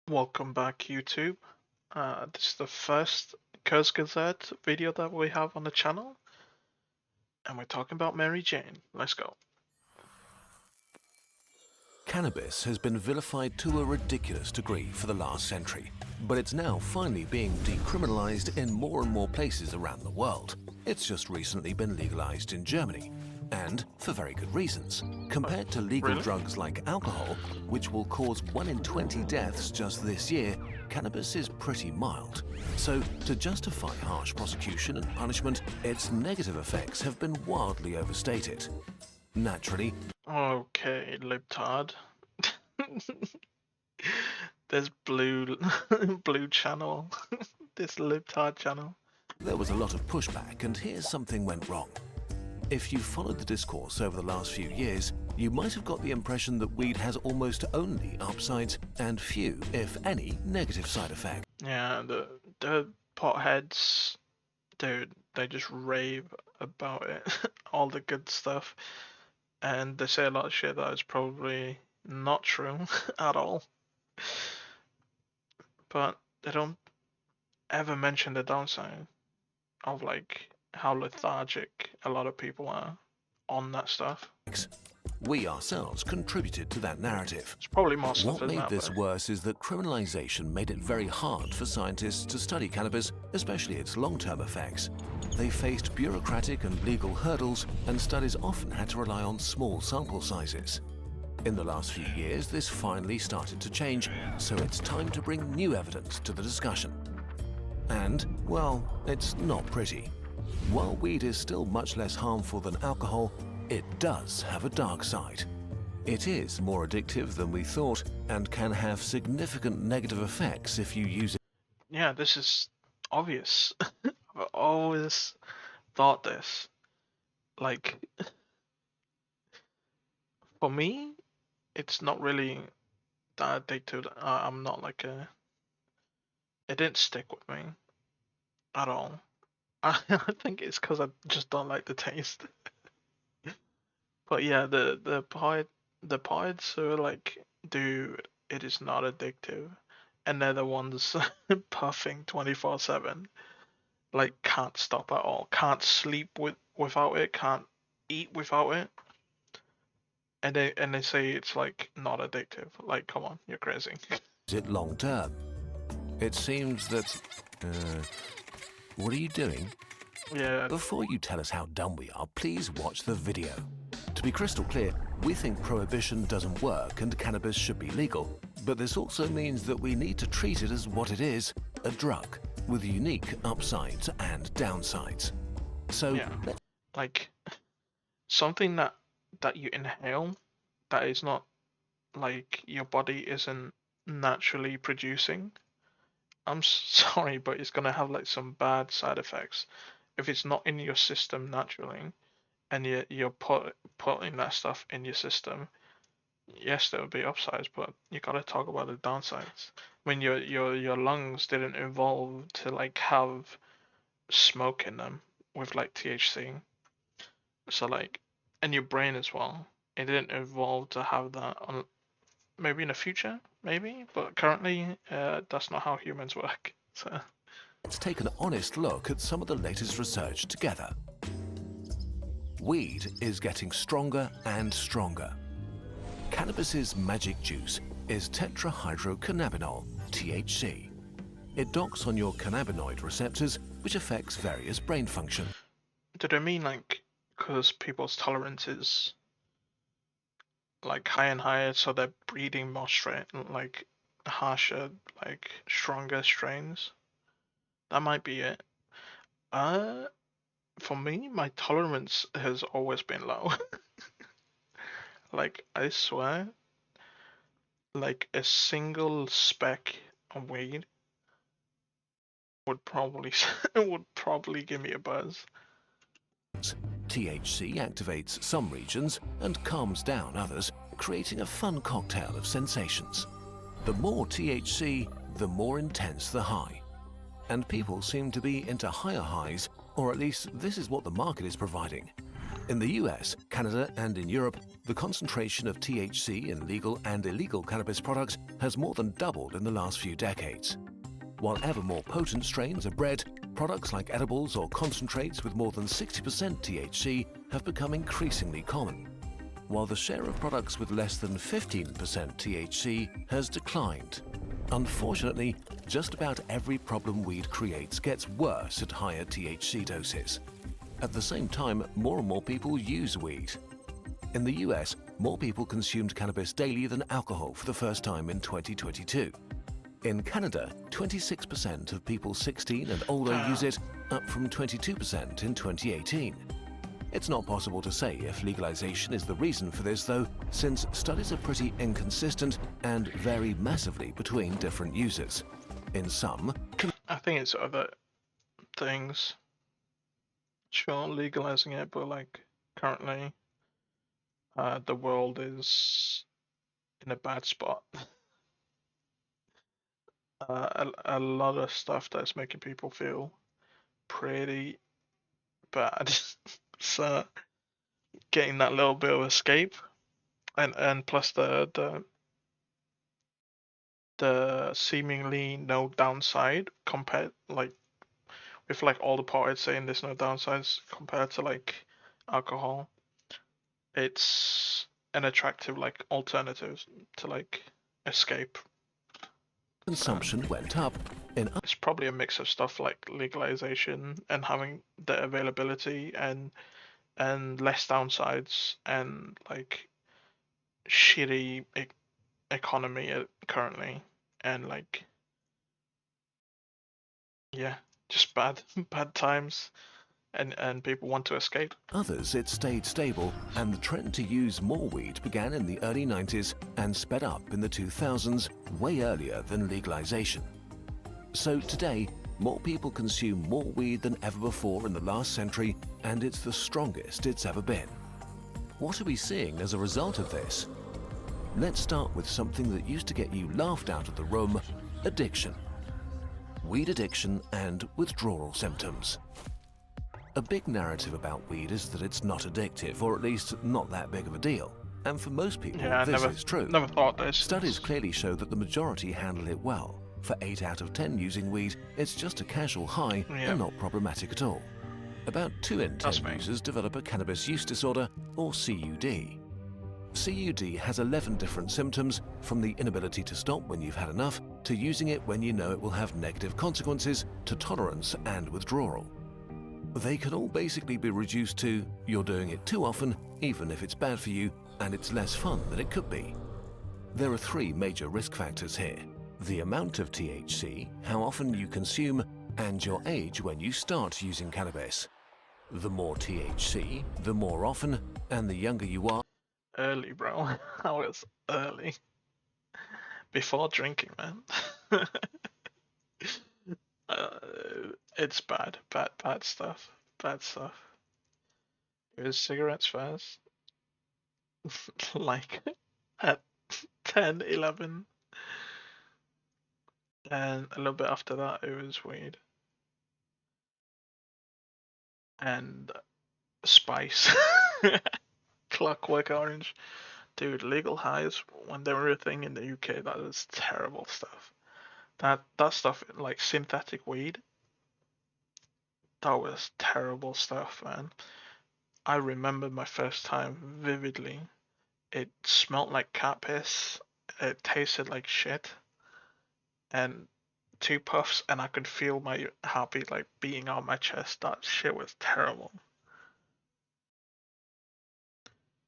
Welcome back, YouTube. This is the first Curse Gazette video that we have on the channel, and we're talking about Mary Jane. Let's go. Cannabis has been vilified to a ridiculous degree for the last century, but it's now finally being decriminalized in more and more places around the world. It's just recently been legalized in Germany, and for very good reasons. Compared to legal Really? drugs like alcohol, which will cause 1 in 20 deaths just this year, cannabis is pretty mild. So, to justify harsh prosecution and punishment, its negative effects have been wildly overstated. Naturally, Okay, libtard. This blue blue channel. This libtard channel. there was a lot of pushback, and here's something went wrong. If you followed the discourse over the last few years, you might have got the impression that weed has almost only upsides and few, if any, negative side effects. Yeah, the potheads, dude, they just rave about it. All the good stuff. And they say a lot of shit that is probably not true at all. But they don't ever mention the downside of like how lethargic a lot of people are on that stuff. We ourselves contributed to that narrative. It's probably more stuff What than made that, this though. worse is that criminalization made it very hard for scientists to study cannabis, especially its long-term effects. They faced bureaucratic and legal hurdles, and studies often had to rely on small sample sizes. In the last few years, this finally started to change, so it's time to bring new evidence to the discussion. And, well, it's not pretty. While weed is still much less harmful than alcohol, it does have a dark side. It is more addictive than we thought and can have significant negative effects if you use it. Yeah, this is obvious. I've always thought this. Like, for me, it's not really that addictive. I'm not like a. It didn't stick with me at all. I think it's because I just don't like the taste. But yeah, the pods are like, dude, it is not addictive, and they're the ones puffing 24/7. Like, can't stop at all. Can't sleep without it. Can't eat without it. And they say it's like not addictive. Like, come on, you're crazy. It long term. It seems that. What are you doing? Yeah, Before you tell us how dumb we are, please watch the video. To be crystal clear, we think prohibition doesn't work and cannabis should be legal. But this also means that we need to treat it as what it is, a drug, with unique upsides and downsides. So, yeah. Like something that you inhale that is not like your body isn't naturally producing. I'm sorry, but it's gonna have like some bad side effects if it's not in your system naturally, and you're putting that stuff in your system. Yes, there will be upsides, but you gotta talk about the downsides. When your lungs didn't evolve to like have smoke in them with like THC, so like, and your brain as well. It didn't evolve to have that. Maybe in the future, maybe, but currently, that's not how humans work. So. let's take an honest look at some of the latest research together. Weed is getting stronger and stronger. Cannabis's magic juice is tetrahydrocannabinol, THC. It docks on your cannabinoid receptors, which affects various brain function. Did I mean like because people's tolerance is like higher and higher, so they're breeding more like harsher, like stronger strains? That might be it. Uh, for me, my tolerance has always been low. Like, I swear, like a single speck of weed would probably would probably give me a buzz. THC activates some regions and calms down others, creating a fun cocktail of sensations. The more THC, the more intense the high. And people seem to be into higher highs, or at least this is what the market is providing. In the US, Canada, and in Europe, the concentration of THC in legal and illegal cannabis products has more than doubled in the last few decades. While ever more potent strains are bred, products like edibles or concentrates with more than 60% THC have become increasingly common, while the share of products with less than 15% THC has declined. Unfortunately, just about every problem weed creates gets worse at higher THC doses. At the same time, more and more people use weed. In the US, more people consumed cannabis daily than alcohol for the first time in 2022. In Canada, 26% of people 16 and older use it, up from 22% in 2018. It's not possible to say if legalization is the reason for this though, since studies are pretty inconsistent and vary massively between different users. In some, I think it's other things. Sure, legalizing it, but like currently, the world is in a bad spot. A lot of stuff that's making people feel pretty bad. So getting that little bit of escape, and plus the seemingly no downside compared, like with like all the poets saying there's no downsides compared to like alcohol, it's an attractive like alternative to like escape. consumption went up. It's probably a mix of stuff like legalization and having the availability and less downsides and like shitty economy currently, and like yeah, just bad bad times, and people want to escape. Others, it stayed stable, and the trend to use more weed began in the early 90s and sped up in the 2000s, way earlier than legalization. So today, more people consume more weed than ever before in the last century, and it's the strongest it's ever been. What are we seeing as a result of this? Let's start with something that used to get you laughed out of the room: addiction. Weed addiction and withdrawal symptoms. A big narrative about weed is that it's not addictive, or at least not that big of a deal. And for most people, Yeah, this is true. Never thought this. Studies clearly show that the majority handle it well. For 8 out of 10 using weed, it's just a casual high and not problematic at all. About 2 in 10 users develop a cannabis use disorder, or CUD. CUD has 11 different symptoms, from the inability to stop when you've had enough, to using it when you know it will have negative consequences, to tolerance and withdrawal. They can all basically be reduced to you're doing it too often, even if it's bad for you, and it's less fun than it could be. There are 3 major risk factors here: the amount of THC, how often you consume, and your age when you start using cannabis. The more THC, the more often, and the younger you are. Early, bro. I was early. Before drinking, man. It's bad stuff. Bad stuff. It was cigarettes first. Like at 10, 11. And a little bit after that, it was weed. And spice. Clockwork Orange. Dude, legal highs, when they were a thing in the UK, that is terrible stuff. That stuff, like synthetic weed, that was terrible stuff, man. I remember my first time vividly. It smelled like cat piss. It tasted like shit. And 2 puffs, and I could feel my heartbeat like beating out my chest. That shit was terrible.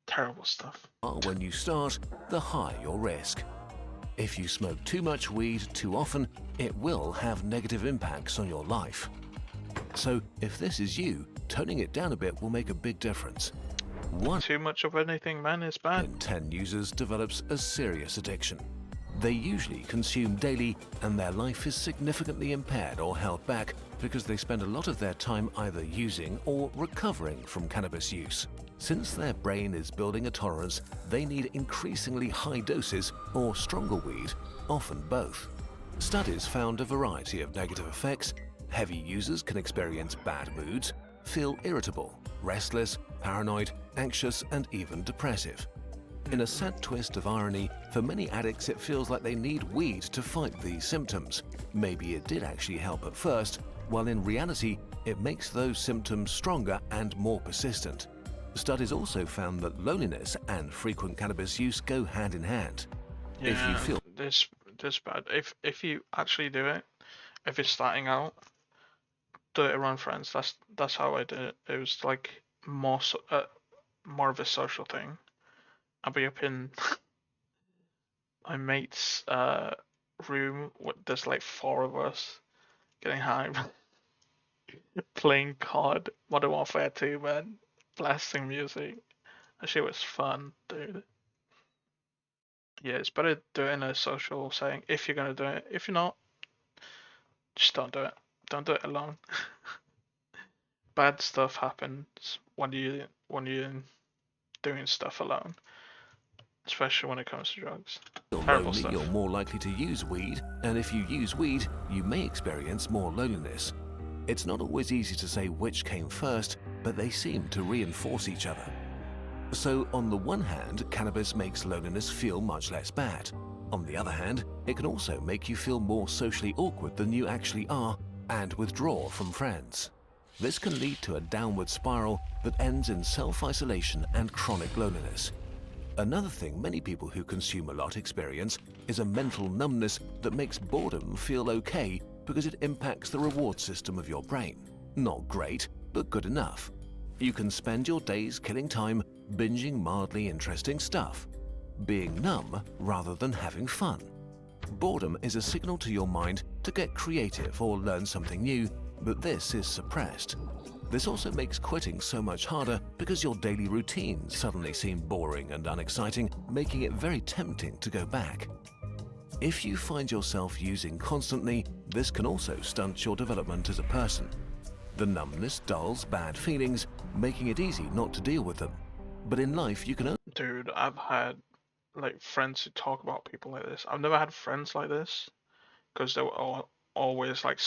Terrible stuff. When you start, the higher your risk. If you smoke too much weed too often, it will have negative impacts on your life. So if this is you, toning it down a bit will make a big difference. Too much of anything, man, is bad. 1 in 10 users develops a serious addiction. They usually consume daily, and their life is significantly impaired or held back because they spend a lot of their time either using or recovering from cannabis use. Since their brain is building a tolerance, they need increasingly high doses or stronger weed, often both. Studies found a variety of negative effects. Heavy users can experience bad moods, feel irritable, restless, paranoid, anxious, and even depressive. In a sad twist of irony, for many addicts it feels like they need weed to fight these symptoms. Maybe it did actually help at first, while in reality it makes those symptoms stronger and more persistent. Studies also found that loneliness and frequent cannabis use go hand in hand. If you Yeah, feel this bad. If you actually do it, if you're starting out, do it around friends. That's how I did it. It was like more of a social thing. I'll be up in my mate's room. There's like four of us getting high, playing COD, Modern Warfare 2, man, blasting music. That shit was fun, dude. Yeah, it's better to do it in a social setting if you're gonna do it. If you're not, just don't do it. Don't do it alone. Bad stuff happens when you're doing stuff alone, especially when it comes to drugs. Terrible lonely, stuff. you're more likely to use weed, and if you use weed, you may experience more loneliness. It's not always easy to say which came first, but they seem to reinforce each other. So on the one hand, cannabis makes loneliness feel much less bad. On the other hand, it can also make you feel more socially awkward than you actually are and withdraw from friends. This can lead to a downward spiral that ends in self-isolation and chronic loneliness. Another thing many people who consume a lot experience is a mental numbness that makes boredom feel okay because it impacts the reward system of your brain. Not great, but good enough. You can spend your days killing time binging mildly interesting stuff, being numb rather than having fun. Boredom is a signal to your mind to get creative or learn something new, but this is suppressed. This also makes quitting so much harder because your daily routines suddenly seem boring and unexciting, making it very tempting to go back. If you find yourself using constantly, this can also stunt your development as a person. The numbness dulls bad feelings, making it easy not to deal with them. But in life, you can only Dude, I've had like friends who talk about people like this. I've never had friends like this because they were always like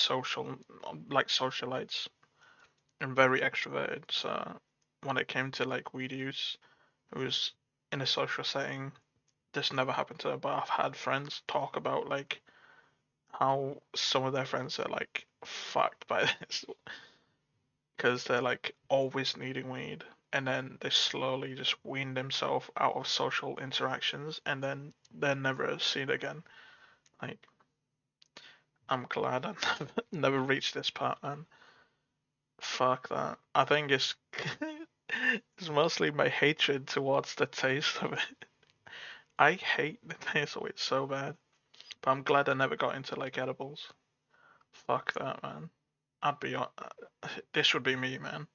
like socialites and very extroverted. So when it came to like weed use, it was in a social setting. This never happened to them, but I've had friends talk about like how some of their friends are like fucked by this because they're like always needing weed and then they slowly just wean themselves out of social interactions and then they're never seen again. Like, I'm glad I never reached this part, man. Fuck that. I think it's mostly my hatred towards the taste of it. I hate the taste of it so bad. But I'm glad I never got into like edibles. Fuck that, man. I'd be on. This would be me, man.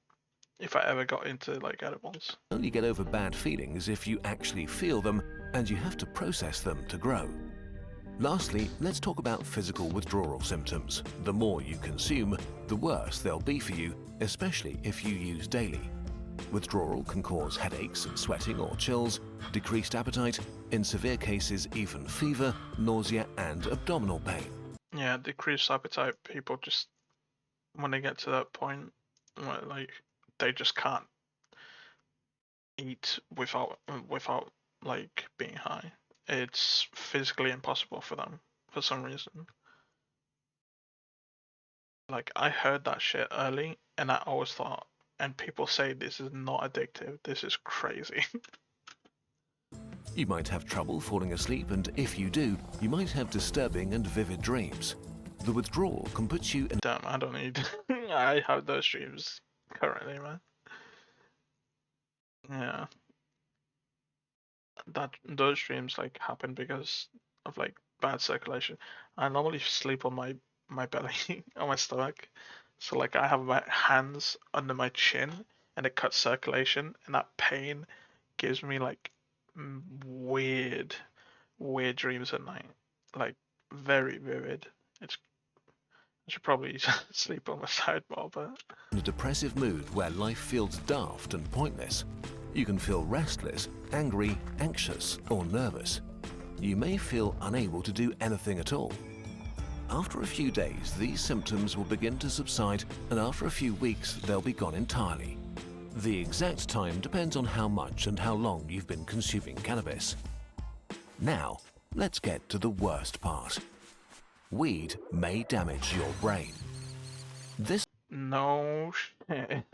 If I ever got into like edibles. only get over bad feelings if you actually feel them, and you have to process them to grow. Lastly, let's talk about physical withdrawal symptoms. The more you consume, the worse they'll be for you, especially if you use daily. Withdrawal can cause headaches, sweating or chills, decreased appetite, in severe cases even fever, nausea and abdominal pain. Yeah, decreased appetite. People just when they get to that point, where, like they just can't eat without like being high. It's physically impossible for them for some reason. Like I heard that shit early, and I always thought, and people say this is not addictive. This is crazy. You might have trouble falling asleep, and if you do, you might have disturbing and vivid dreams. The withdrawal can put you in Damn, I don't need. I have those dreams currently, man. Yeah, that those dreams like happen because of like bad circulation. I normally sleep on my belly, on my stomach, so like I have my hands under my chin, and it cuts circulation, and that pain gives me like weird, weird dreams at night, like very vivid. It's I should probably sleep on my side more, but a depressive mood where life feels daft and pointless. You can feel restless, angry, anxious, or nervous. You may feel unable to do anything at all. After a few days, these symptoms will begin to subside, and after a few weeks, they'll be gone entirely. The exact time depends on how much and how long you've been consuming cannabis. Now, let's get to the worst part. Weed may damage your brain. This No shit.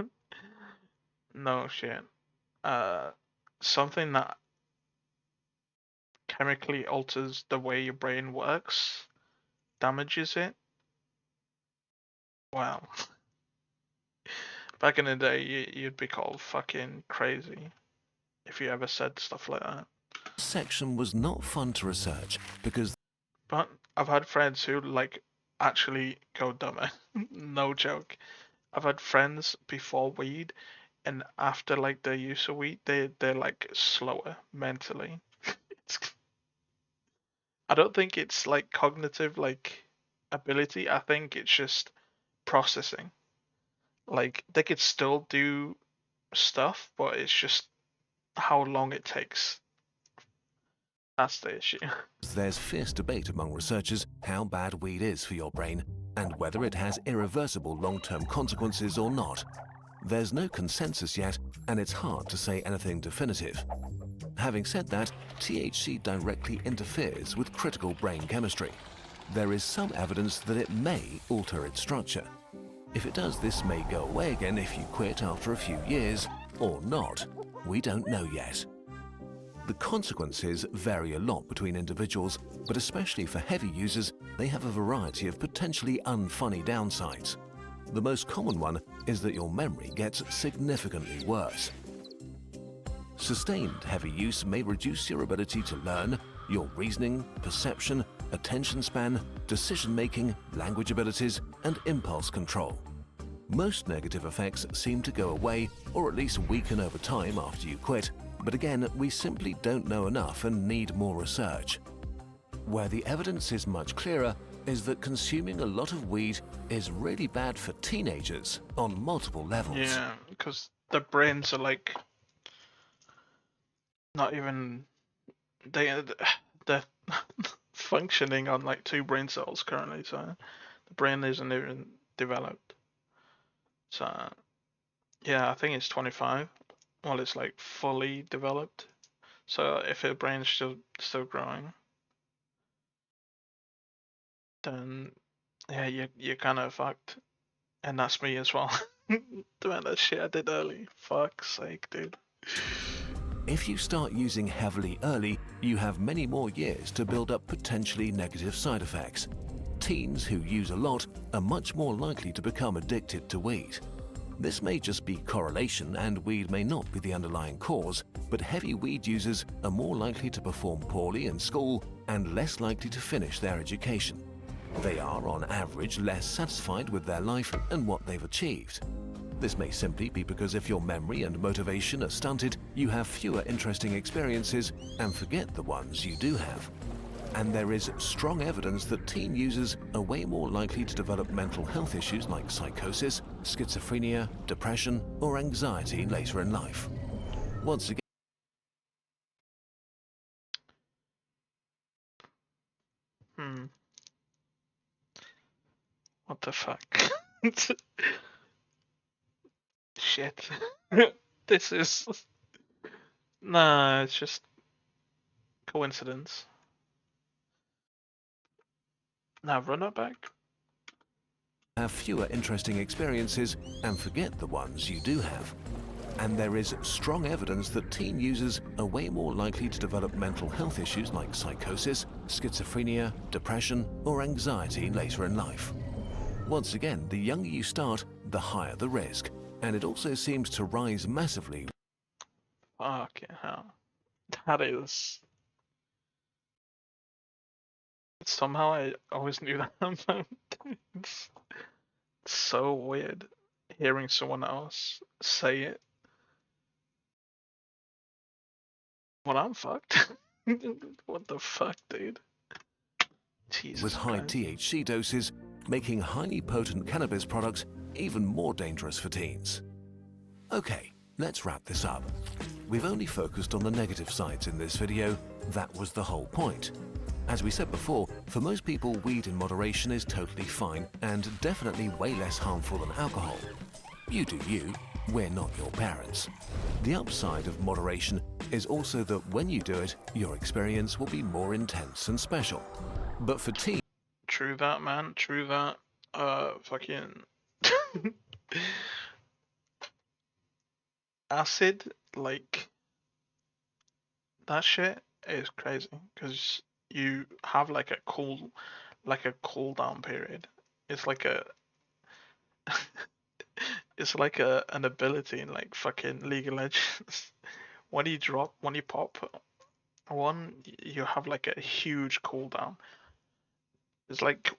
No shit. Something that chemically alters the way your brain works damages it. Wow. Back in the day, you'd be called fucking crazy if you ever said stuff like that. section was not fun to research because But I've had friends who like actually go dumber. No joke. I've had friends before weed and after like their use of weed, they're like slower mentally. It's, I don't think it's like cognitive like ability. I think it's just processing. Like they could still do stuff, but it's just how long it takes. That's the issue. there's fierce debate among researchers how bad weed is for your brain and whether it has irreversible long-term consequences or not. There's no consensus yet, and it's hard to say anything definitive. Having said that, THC directly interferes with critical brain chemistry. There is some evidence that it may alter its structure. If it does, this may go away again if you quit after a few years, or not. We don't know yet. The consequences vary a lot between individuals, but especially for heavy users, they have a variety of potentially unfunny downsides. The most common one is that your memory gets significantly worse. Sustained heavy use may reduce your ability to learn, your reasoning, perception, attention span, decision-making, language abilities, and impulse control. Most negative effects seem to go away or at least weaken over time after you quit, but again, we simply don't know enough and need more research. Where the evidence is much clearer is that consuming a lot of weed is really bad for teenagers on multiple levels. Yeah, because the brains are like not even they're functioning on like 2 brain cells currently, so the brain isn't even developed. So yeah, I think it's 25. Well, it's like fully developed. So if your brain's still growing, then yeah, you're kind of fucked. And that's me as well. The amount of shit I did early. Fuck's sake, dude. If you start using heavily early, you have many more years to build up potentially negative side effects. Teens who use a lot are much more likely to become addicted to weed. This may just be correlation and weed may not be the underlying cause, but heavy weed users are more likely to perform poorly in school and less likely to finish their education. They are, on average, less satisfied with their life and what they've achieved. This may simply be because if your memory and motivation are stunted, you have fewer interesting experiences and forget the ones you do have. And there is strong evidence that teen users are way more likely to develop mental health issues like psychosis, schizophrenia, depression, or anxiety later in life. Once again, What the fuck? Shit. This is... Nah, it's just coincidence. Now run it back. have fewer interesting experiences and forget the ones you do have. And there is strong evidence that teen users are way more likely to develop mental health issues like psychosis, schizophrenia, depression, or anxiety later in life. Once again, the younger you start, the higher the risk, and it also seems to rise massively. Fucking hell. That is... Somehow I always knew that. It's so weird hearing someone else say it. Well, I'm fucked. What the fuck, dude? Jesus With high Christ. THC doses, making highly potent cannabis products even more dangerous for teens. Okay, let's wrap this up. We've only focused on the negative sides in this video. That was the whole point. As we said before, for most people, weed in moderation is totally fine and definitely way less harmful than alcohol. You do you. we're not your parents. The upside of moderation is also that when you do it, your experience will be more intense and special. But for teens, True that, man. True that. Fucking acid, like that shit is crazy because you have like a cool down period. It's like a it's like an ability in like fucking League of Legends. When you pop one, you have like a huge cooldown. It's like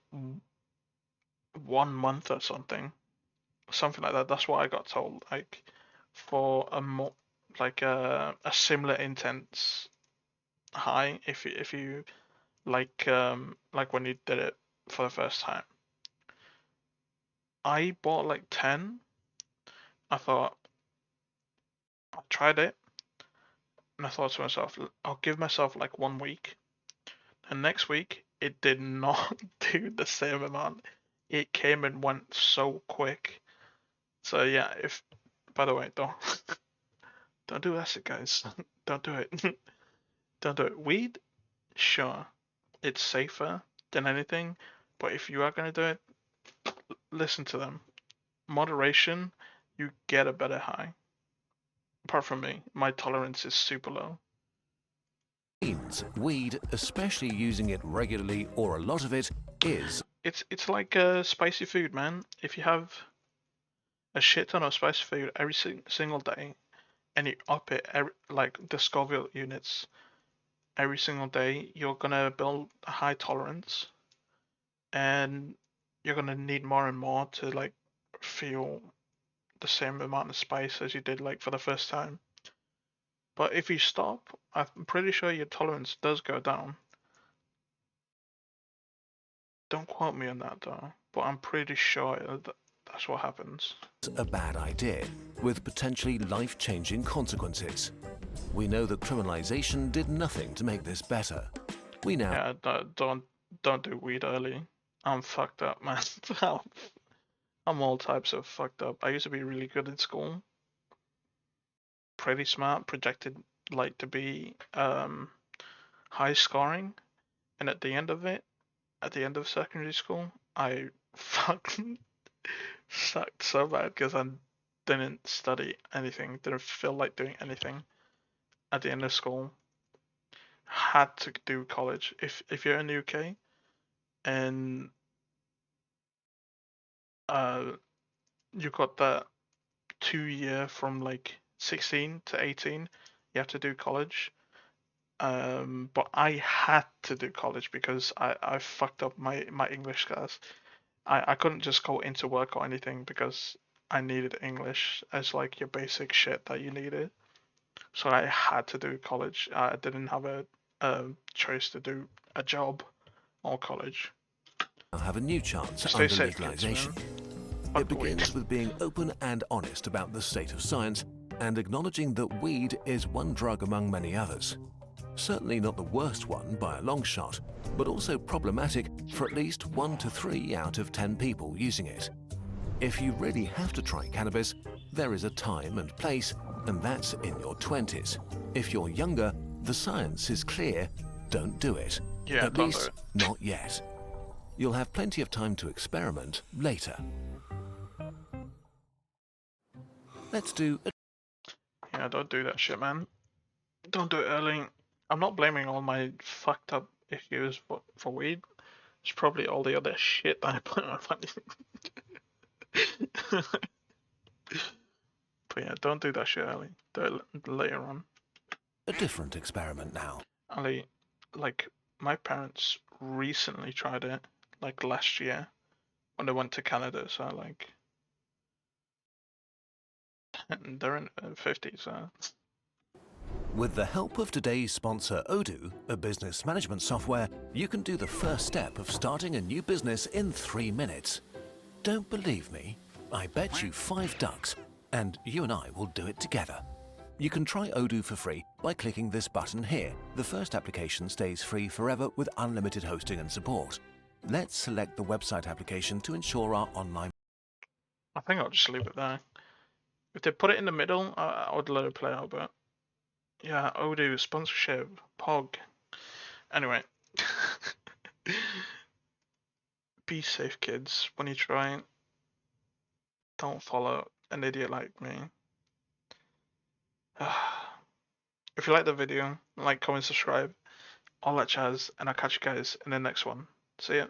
1 month or something like that. That's what I got told. Like for a similar intense high, if you like when you did it for the first time. I bought like 10. I thought I tried it, and I thought to myself, I'll give myself like 1 week. And next week, it did not do the same amount. It came and went so quick. So yeah, if by the way, don't do acid, guys. Don't do it. Don't do it. Weed, sure, it's safer than anything, but if you are gonna do it, listen to them. Moderation, you get a better high. Apart from me, my tolerance is super low. weed, especially using it regularly or a lot of it, is It's like spicy food, man. If you have a shit ton of spicy food every single day, and you up it like the Scoville units every single day, you're gonna build a high tolerance, and you're gonna need more and more to like feel the same amount of spice as you did like for the first time. But if you stop, I'm pretty sure your tolerance does go down. Don't quote me on that though, but I'm pretty sure that's what happens. a bad idea, with potentially life-changing consequences. We know that criminalization did nothing to make this better. We now Yeah, don't do weed early. I'm fucked up, man. I'm all types of fucked up. I used to be really good in school, pretty smart, projected like to be high scoring, and at the end of it, at the end of secondary school, I fucking sucked so bad because I didn't study anything, didn't feel like doing anything at the end of school. Had to do college. If you're in the UK and uh you got that 2 year from like 16 to 18, you have to do college. But I had to do college because I fucked up my English class. I couldn't just go into work or anything because I needed English as like your basic shit that you needed. So I had to do college. I didn't have a choice to do a job or college. have a new chance Stay under safe, kids, legalization. man. It Fuck the weed. begins with being open and honest about the state of science and acknowledging that weed is one drug among many others. Certainly not the worst one by a long shot, but also problematic for at least 1 to 3 out of 10 people using it. If you really have to try cannabis, there is a time and place, and that's in your 20s. If you're younger, the science is clear: don't do it. Yeah, At don't do least, it. not yet. You'll have plenty of time to experiment later. Let's do a Yeah, don't do that shit, man. Don't do it early. I'm not blaming all my fucked up issues for weed. It's probably all the other shit that I put in my body. But yeah, don't do that shit early. Do it later on. different experiment now. Ali, like my parents recently tried it, like last year when they went to Canada. So like, and they're in their 50s. So With the help of today's sponsor Odoo, a business management software, you can do the first step of starting a new business in 3 minutes. Don't believe me? I bet you 5 ducks, and you and I will do it together. You can try Odoo for free by clicking this button here. The first application stays free forever with unlimited hosting and support. Let's select the website application to ensure our online. I think I'll just leave it there. If they put it in the middle, I would let it play out, but yeah, Odoo, sponsorship, Pog. Anyway. Be safe, kids, when you try. Don't follow an idiot like me. If you like the video, like, comment, subscribe, all that jazz, and I'll catch you guys in the next one. See ya.